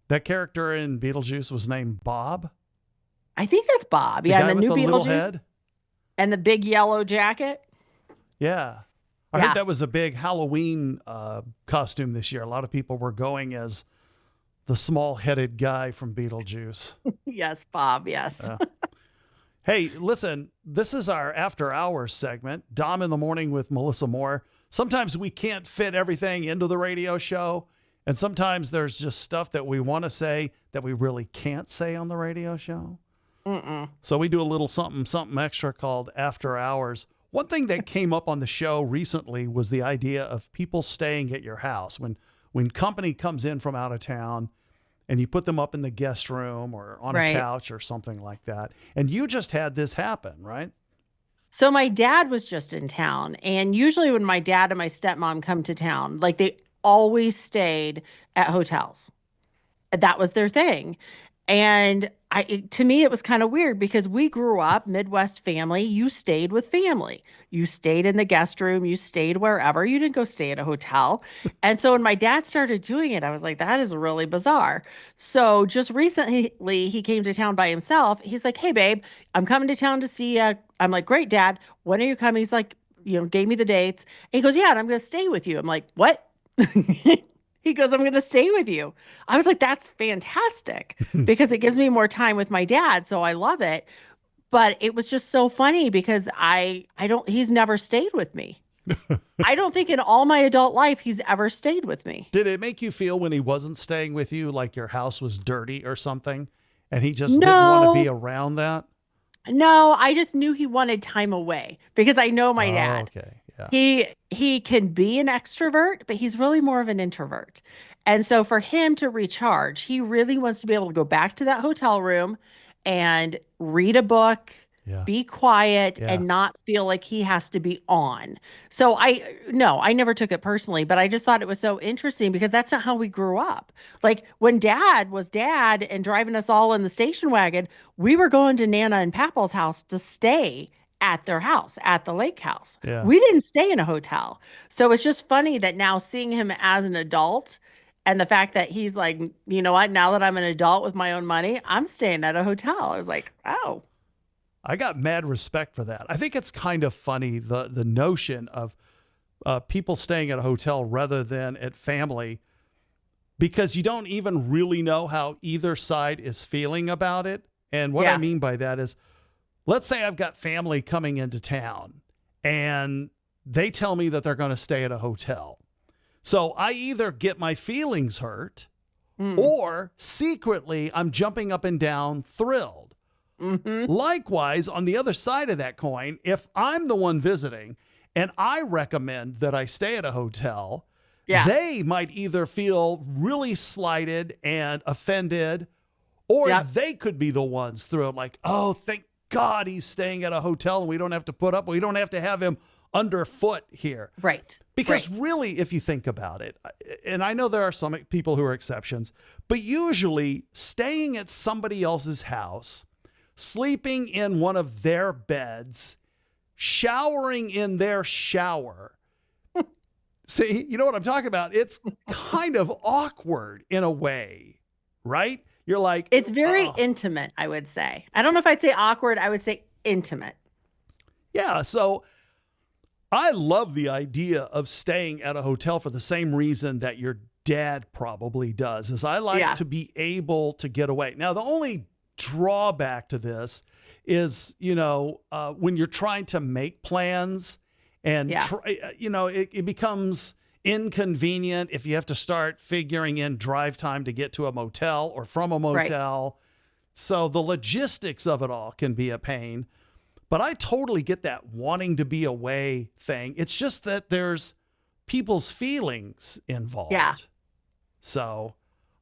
That character in Beetlejuice was named Bob. I think that's Bob. The Yeah, guy and the with new the little Beetlejuice head. and the big yellow jacket. Yeah. I heard Yeah. that was a big Halloween costume this year. A lot of people were going as the small-headed guy from Beetlejuice. Yes, Bob. Yes. Hey, listen, this is our after hours segment, Dom in the Morning with Melissa Moore. Sometimes we can't fit everything into the radio show, and sometimes there's just stuff that we want to say that we really can't say on the radio show. So we do a little something extra called After Hours. One thing that came up on the show recently was the idea of people staying at your house. When company comes in from out of town and you put them up in the guest room or on a couch or something like that. And you just had this happen, right? So my dad was just in town, and usually when my dad and my stepmom come to town, like they always stayed at hotels. That was their thing. And to me, it was kind of weird because we grew up Midwest family. You stayed with family. You stayed in the guest room. You stayed wherever. You didn't go stay at a hotel. And so when my dad started doing it, I was like, that is really bizarre. So just recently, he came to town by himself. He's like, hey, babe, I'm coming to town to see you. I'm like, great, Dad. When are you coming? He's like, gave me the dates. And he goes, yeah, and I'm going to stay with you. I'm like, what? He goes, I'm going to stay with you. I was like, that's fantastic because it gives me more time with my dad. So I love it. But it was just so funny because he's never stayed with me. I don't think in all my adult life he's ever stayed with me. Did it make you feel when he wasn't staying with you like your house was dirty or something and he just No. didn't want to be around that? No, I just knew he wanted time away because I know my dad. Okay. Yeah. He can be an extrovert, but he's really more of an introvert. And so for him to recharge, he really wants to be able to go back to that hotel room and read a book, be quiet, and not feel like he has to be on. So I never took it personally, but I just thought it was so interesting because that's not how we grew up. Like when dad was dad and driving us all in the station wagon, we were going to Nana and Papa's house to stay at their house, at the lake house. Yeah. We didn't stay in a hotel. So it's just funny that now seeing him as an adult and the fact that he's like, you know what, now that I'm an adult with my own money, I'm staying at a hotel. I was like, oh. I got mad respect for that. I think it's kind of funny, the notion of people staying at a hotel rather than at family, because you don't even really know how either side is feeling about it. And what I mean by that is, let's say I've got family coming into town and they tell me that they're going to stay at a hotel. So I either get my feelings hurt or secretly I'm jumping up and down thrilled. Likewise, on the other side of that coin, if I'm the one visiting and I recommend that I stay at a hotel, they might either feel really slighted and offended, or they could be the ones thrilled like, oh, thank God he's staying at a hotel and we don't have to put up, we don't have to have him underfoot here. Right. Because really, if you think about it, and I know there are some people who are exceptions, but usually staying at somebody else's house, sleeping in one of their beds, showering in their shower. See, you know what I'm talking about? It's kind of awkward in a way, right? You're like, it's very intimate, I would say. I don't know if I'd say awkward. I would say intimate. Yeah. So I love the idea of staying at a hotel for the same reason that your dad probably does, is I like to be able to get away. Now, the only drawback to this is, when you're trying to make plans and, it becomes inconvenient if you have to start figuring in drive time to get to a motel or from a motel. Right. So the logistics of it all can be a pain, but I totally get that wanting to be away thing. It's just that there's people's feelings involved. Yeah. So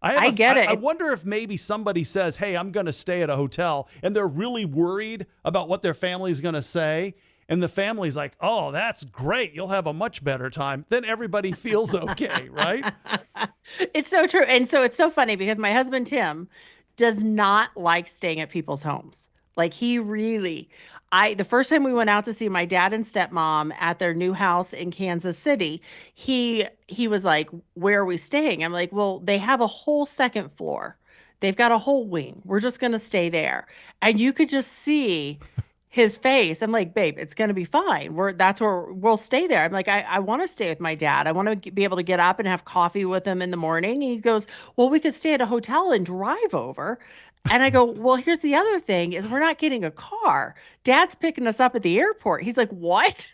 I get it. I wonder if maybe somebody says, hey, I'm going to stay at a hotel, and they're really worried about what their family's going to say. And the family's like, oh, that's great. You'll have a much better time. Then everybody feels okay, right? It's so true. And so it's so funny because my husband, Tim, does not like staying at people's homes. Like he really, the first time we went out to see my dad and stepmom at their new house in Kansas City, he was like, "Where are we staying?" I'm like, "Well, they have a whole second floor. They've got a whole wing. We're just gonna stay there." And you could just see his face. I'm like, "Babe, it's gonna be fine. That's where we'll stay there." I'm like, I want to stay with my dad. I want to be able to get up and have coffee with him in the morning. And he goes, "Well, we could stay at a hotel and drive over." And I go, "Well, here's the other thing is we're not getting a car. Dad's picking us up at the airport." He's like, "What?"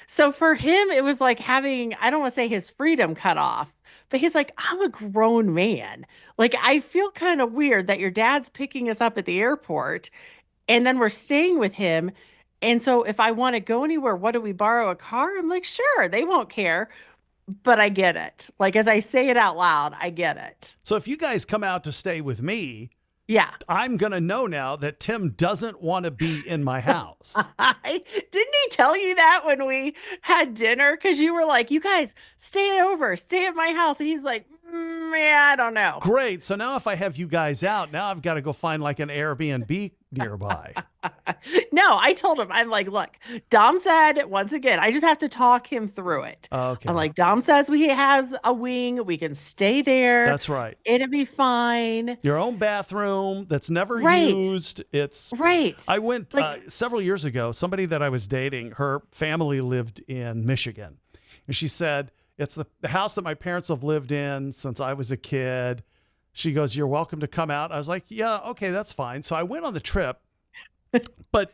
So for him, it was like having, I don't want to say his freedom cut off, but he's like, "I'm a grown man. Like, I feel kind of weird that your dad's picking us up at the airport and then we're staying with him. And so if I want to go anywhere, what do we borrow a car?" I'm like, "Sure, they won't care." But I get it. Like, as I say it out loud, I get it. So if you guys come out to stay with me, Yeah. I'm going to know now that Tim doesn't want to be in my house. Didn't he tell you that when we had dinner? Because you were like, "You guys stay over, stay at my house." And he's like, "Yeah, I don't know." Great. So now if I have you guys out, now I've got to go find like an Airbnb nearby. No, I told him, I'm like, "Look, Dom said, once again, I just have to talk him through it." Okay. I'm like, "Dom says he has a wing. We can stay there. That's right. It'll be fine." Your own bathroom that's never Right. used. It's Right. I went Like, several years ago, somebody that I was dating, her family lived in Michigan. And she said, "It's the house that my parents have lived in since I was a kid." She goes, "You're welcome to come out." I was like, "Yeah, okay, that's fine." So I went on the trip, but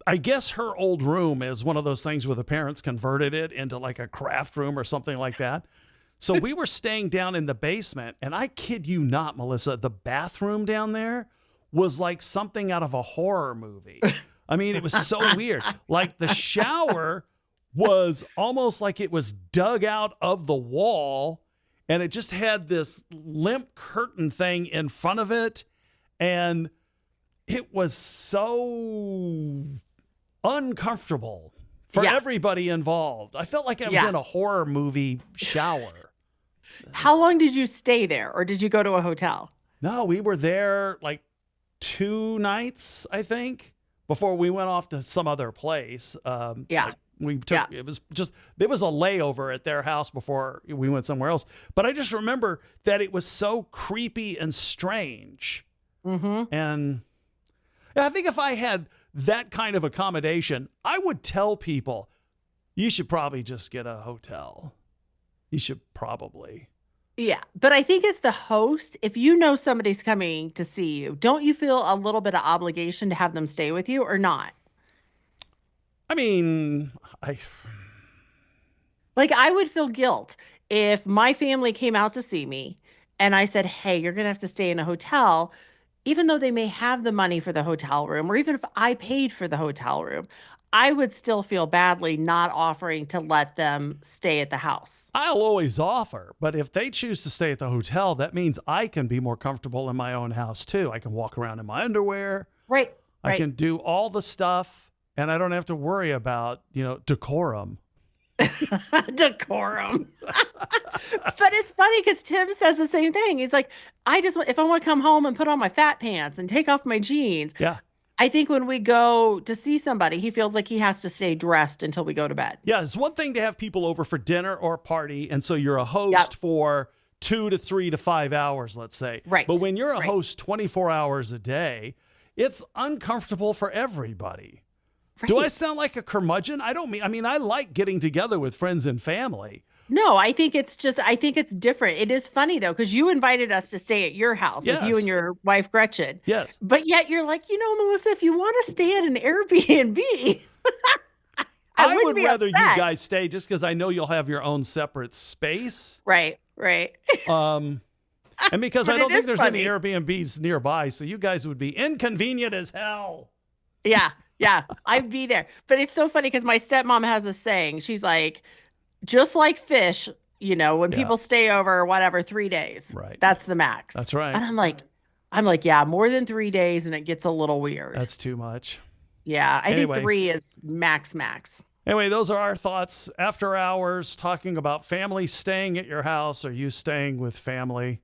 I guess her old room is one of those things where the parents converted it into like a craft room or something like that. So we were staying down in the basement, and I kid you not, Melissa, the bathroom down there was like something out of a horror movie. I mean, it was so weird. Like the shower was almost like it was dug out of the wall, and it just had this limp curtain thing in front of it. And it was so uncomfortable for everybody involved. I felt like I was in a horror movie shower. how long did you stay there, or did you go to a hotel? No, we were there like 2 nights, I think, before we went off to some other place. Yeah. Like we took, it was just, there was a layover at their house before we went somewhere else. But I just remember that it was so creepy and strange. Mm-hmm. And I think if I had that kind of accommodation, I would tell people, you should probably just get a hotel. You should probably. Yeah. But I think as the host, if you know somebody's coming to see you, don't you feel a little bit of obligation to have them stay with you or not? I mean, Like, I would feel guilt if my family came out to see me and I said, "Hey, you're going to have to stay in a hotel," even though they may have the money for the hotel room, or even if I paid for the hotel room, I would still feel badly not offering to let them stay at the house. I'll always offer, but if they choose to stay at the hotel, that means I can be more comfortable in my own house too. I can walk around in my underwear. Right. I can do all the stuff, and I don't have to worry about, decorum. Decorum. But it's funny because Tim says the same thing. He's like, if I want to come home and put on my fat pants and take off my jeans. Yeah. I think when we go to see somebody, he feels like he has to stay dressed until we go to bed. Yeah, it's one thing to have people over for dinner or a party, and so you're a host for 2 to 3 to 5 hours, let's say. Right. But when you're a host 24 hours a day, it's uncomfortable for everybody. Right. Do I sound like a curmudgeon? I mean, I like getting together with friends and family. No, I think it's different. It is funny though, because you invited us to stay at your house with you and your wife, Gretchen. Yes. But yet you're like, Melissa, if you want to stay at an Airbnb, I would rather you guys stay just because I know you'll have your own separate space. Right, right. And because I don't think there's funny. any Airbnbs nearby, so you guys would be inconvenient as hell. Yeah, I'd be there. But it's so funny because my stepmom has a saying. She's like, just like fish, when people stay over or whatever, 3 days. Right. That's the max. That's right. And I'm like, yeah, more than 3 days and it gets a little weird. That's too much. Yeah, I think 3 is max. Anyway, those are our thoughts after hours talking about family staying at your house or you staying with family.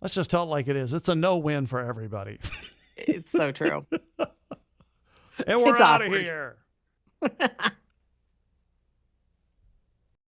Let's just tell it like it is. It's a no-win for everybody. It's so true. And we're It's out of awkward. here.